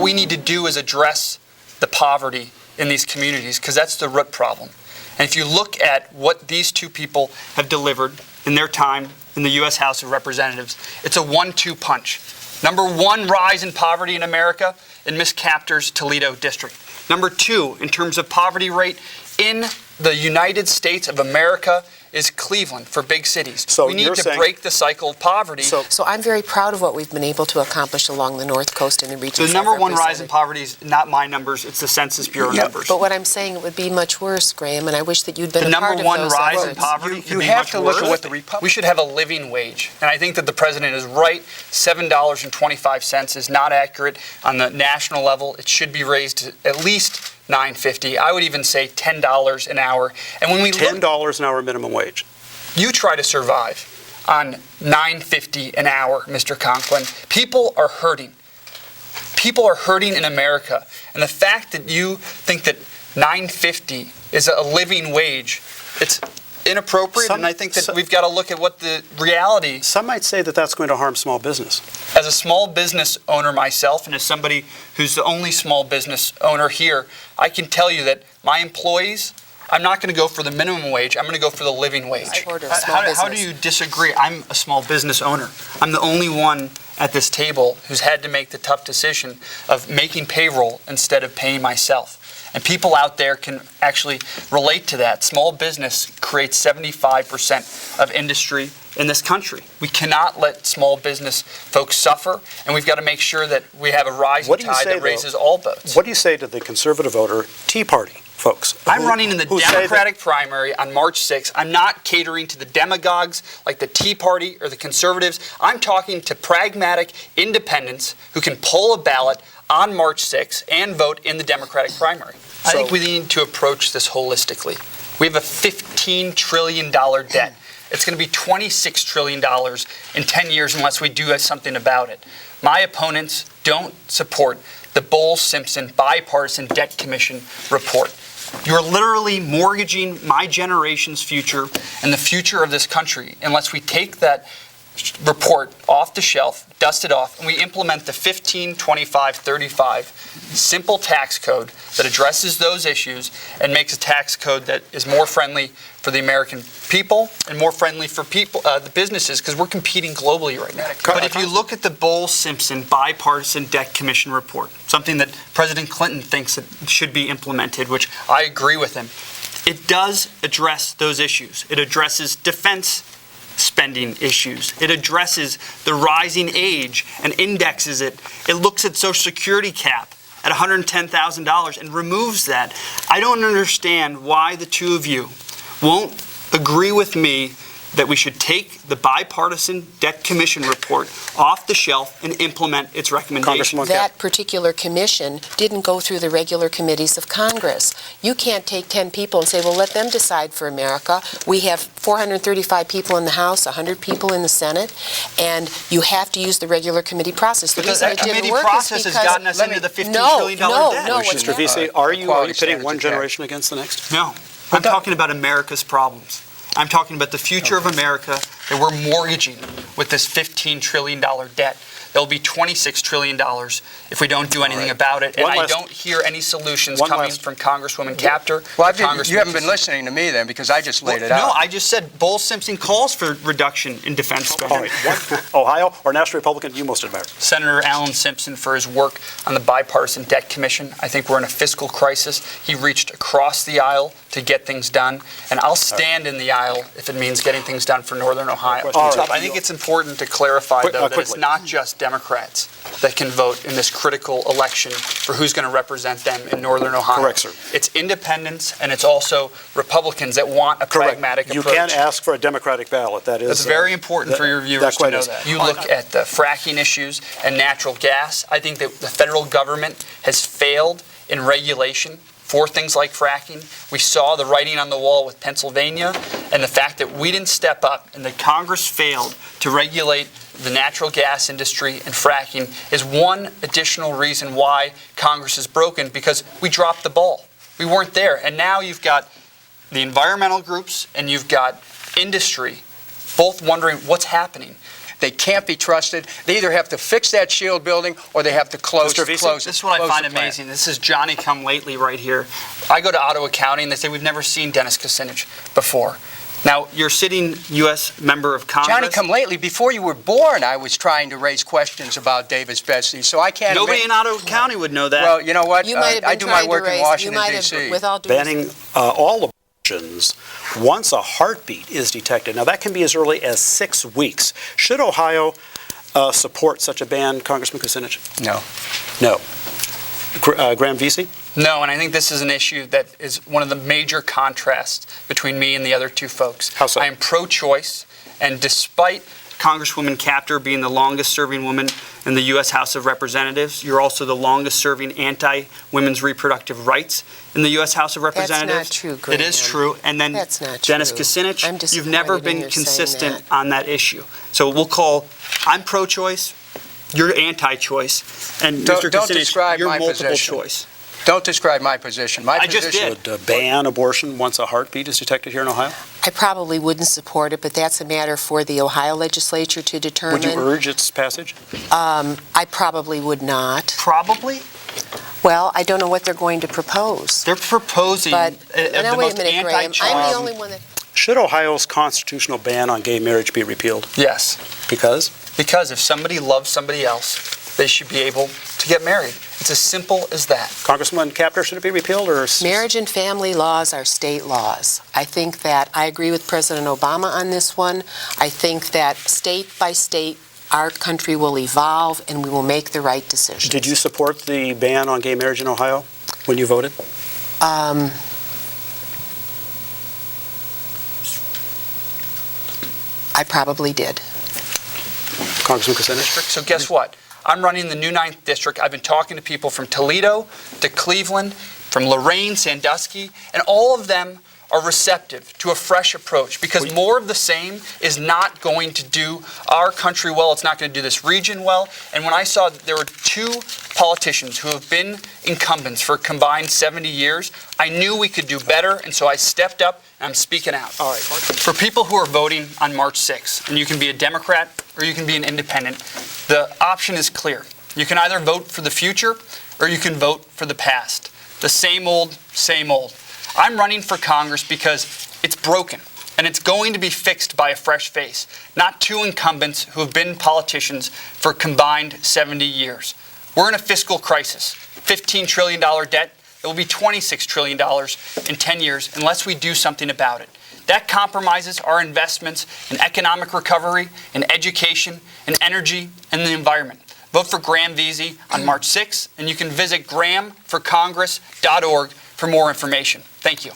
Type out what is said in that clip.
What we need to do is address the poverty in these communities, because that's the root problem. And if you look at what these two people have delivered in their time in the U.S. House of Representatives, it's a 1-2 punch. Number one, rise in poverty in America in Ms. Capter's Toledo district. Number two, in terms of poverty rate in the United States of America, is Cleveland for big cities. So we need to break the cycle of poverty. So I'm very proud of what we've been able to accomplish along the North Coast and the regions. The number one rise in poverty is not my numbers, it's the Census Bureau numbers. But what I'm saying, it would be much worse, Graham, and I wish that you'd been a part of those. The number one rise in poverty you have to look at what the Republicans... We should have a living wage. And I think that the president is right. $7.25 is not accurate on the national level. It should be raised to at least $9.50. I would even say $10 an hour. And when we $10 an hour minimum wage. You try to survive on $9.50 an hour, Mr. Conklin. People are hurting. People are hurting in America. And the fact that you think that $9.50 is a living wage, it's inappropriate, and I think that we've got to look at what the reality... Some might say that that's going to harm small business. As a small business owner myself, and as somebody who's the only small business owner here, I can tell you that my employees... I'm not going to go for the minimum wage. I'm going to go for the living wage. How do you disagree? I'm a small business owner. I'm the only one at this table who's had to make the tough decision of making payroll instead of paying myself. And people out there can actually relate to that. Small business creates 75% of industry in this country. We cannot let small business folks suffer, and we've got to make sure that we have a rising tide that raises all boats. What do you say to the conservative voter, Tea Party folks? I'm running in the Democratic primary on March 6th. I'm not catering to the demagogues like the Tea Party or the conservatives. I'm talking to pragmatic independents who can pull a ballot on March 6th and vote in the Democratic primary. I think we need to approach this holistically. We have a $15 trillion debt. It's going to be $26 trillion in 10 years unless we do something about it. My opponents don't support the Bowles-Simpson Bipartisan Debt Commission report. You're literally mortgaging my generation's future and the future of this country unless we take that report off the shelf, dust it off, and we implement the 15-25-35 simple tax code that addresses those issues and makes a tax code that is more friendly for the American people and more friendly for people, the businesses, because we're competing globally right now. But if you look at the Bowles-Simpson Bipartisan Debt Commission report, something that President Clinton thinks that should be implemented, which I agree with him, it does address those issues. It addresses defense spending issues. It addresses the rising age and indexes it. It looks at Social Security cap at $110,000 and removes that. I don't understand why the two of you won't agree with me that we should take the Bipartisan Debt Commission report off the shelf and implement its recommendations. That particular commission didn't go through the regular committees of Congress. You can't take 10 people and say, well, let them decide for America. We have 435 people in the House, 100 people in the Senate, and you have to use the regular committee process. The reason it didn't work is because... has gotten us into the $15 trillion debt. No, Mr. Vesey, are you pitting one generation against the next? No. I'm talking about America's problems. I'm talking about the future of America that we're mortgaging with this $15 trillion debt. There'll be $26 trillion if we don't do anything about it. And I don't hear any solutions coming from Congresswoman Capter. Well, you haven't been listening to me then, because I just laid it out. No, I just said Bowles-Simpson calls for reduction in defense spending. Ohio or National Republican you most admire? Senator Alan Simpson for his work on the Bipartisan Debt Commission. I think we're in a fiscal crisis. He reached across the aisle to get things done, and I'll stand in the aisle if it means getting things done for Northern Ohio. I think it's important to clarify, though, that it's not just Democrats that can vote in this critical election for who's going to represent them in Northern Ohio. Correct, sir. It's independents and it's also Republicans that want a pragmatic approach. You can't ask for a Democratic ballot. That's very important for your viewers to know that. You look at the fracking issues and natural gas. I think that the federal government has failed in regulation for things like fracking. We saw the writing on the wall with Pennsylvania, and the fact that we didn't step up and that Congress failed to regulate the natural gas industry and fracking is one additional reason why Congress is broken, because we dropped the ball. We weren't there. And now you've got the environmental groups and you've got industry both wondering what's happening. They can't be trusted. They either have to fix that shield building or they have to close Mr. it. Vesey? This is what I find amazing. This is Johnny come lately right here. I go to Ottawa County and they say we've never seen Dennis Kucinich before. Now, you're sitting U.S. member of Congress. Johnny come lately. Before you were born, I was trying to raise questions about Davis Betsy, so I can't. Nobody in Ottawa County would know that. Well, you know what? You might have been I do my work in Washington, D.C. With all due Banning all abortions once a heartbeat is detected. Now, that can be as early as 6 weeks. Should Ohio support such a ban, Congressman Kucinich? No. No. Graham Vesey? No, and I think this is an issue that is one of the major contrasts between me and the other two folks. How so? I am pro-choice, and despite Congresswoman Capter being the longest-serving woman in the U.S. House of Representatives, you're also the longest-serving anti-women's reproductive rights in the U.S. House of Representatives. That's not true, Graham. It is true. And then That's not Dennis true. Kucinich, I'm you've never disappointed in been your saying consistent that. on that issue. So we'll call, I'm pro-choice, you're anti-choice, and Don't Mr. Kucinich, describe you're my multiple position. choice. Don't describe my position. My I just position. did. Would ban abortion once a heartbeat is detected here in Ohio? I probably wouldn't support it, but that's a matter for the Ohio legislature to determine. Would you urge its passage? I probably would not. Probably. Well, I don't know what they're going to propose. They're proposing But, the now wait most a minute, Graham. anti-child. I'm the only one that, Should Ohio's constitutional ban on gay marriage be repealed? Yes, Because? because if somebody loves somebody else, they should be able to get married. It's as simple as that. Congressman Capter, should it be repealed or? marriage and family laws are state laws. I think that I agree with President Obama on this one. I think that state by state, our country will evolve and we will make the right decisions. Did you support the ban on gay marriage in Ohio when you voted? I probably did. Congressman Kucinich? So guess what? I'm running the new 9th District. I've been talking to people from Toledo to Cleveland, from Lorraine, Sandusky, and all of them are receptive to a fresh approach because more of the same is not going to do our country well. It's not going to do this region well. And when I saw that there were two politicians who have been incumbents for a combined 70 years, I knew we could do better, and so I stepped up and I'm speaking out. All right. For people who are voting on March 6th, and you can be a Democrat or you can be an independent, the option is clear. You can either vote for the future or you can vote for the past. The same old, same old. I'm running for Congress because it's broken, and it's going to be fixed by a fresh face, not two incumbents who have been politicians for a combined 70 years. We're in a fiscal crisis, $15 trillion debt. It will be $26 trillion in 10 years unless we do something about it. That compromises our investments in economic recovery, in education, in energy, and the environment. Vote for Graham Vesey on March 6th, and you can visit grahamforcongress.org for more information. Thank you.